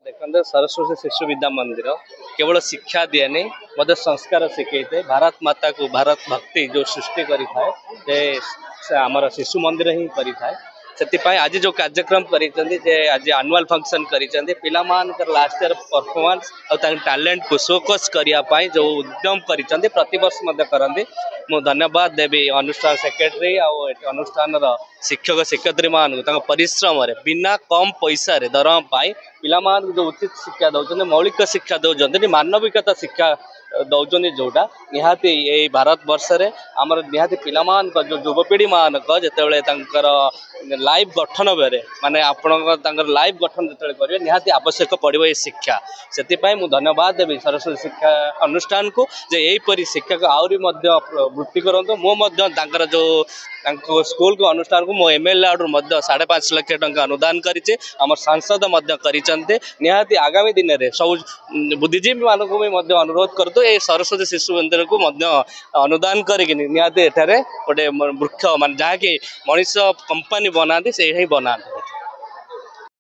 देखते सरस्वती शिशु विद्या मंदिर केवल शिक्षा दिए नहीं मत संस्कार शिखे भारत माता को भारत भक्ति जो सृष्टि करमर शिशु मंदिर ही करें से आज जो कार्यक्रम कर आज आनुआल फंक्शन कर लास्ट ईयर परफॉर्मेंस और टैलेंट को शोकस करने जो उद्यम कर प्रति वर्ष करते मु धन्यवाद देवी अनुष्ठान सेक्रेटरी अनुष्ठान शिक्षक शिक्षयित्री मान परिश्रम बिना कम पैसा दरमा पाई पिला जो उचित शिक्षा दौरान मौलिक शिक्षा दौरान मानविकता शिक्षा दौरान जोटा निहाती ये भारत वर्ष रे आमर निहाती पिला जो युवपीढ़ी मान जो लाइफ गठन बेरे माने आपण लाइफ गठन जो करेंगे निहाती आवश्यक पड़ो ये शिक्षा से मुझे धन्यवाद देवी सरस्वती शिक्षा अनुष्ठान को जे यहीपरि शिक्षक आहरी वृत्ति करूँ मुझे जो स्कूल को अनुष्ठान को मो एमएलए आडू 5.5 लाख टंका अनुदान करें आम सांसद निहाती आगामी दिन में सब बुद्धिजीवी मानक भी अनुरोध कर ये सरस्वती शिशु मंदिर को अनुदान करके निहाती गोटे वृक्ष मान जहाँकि मनीष कंपानी बनाते से ही बनाते।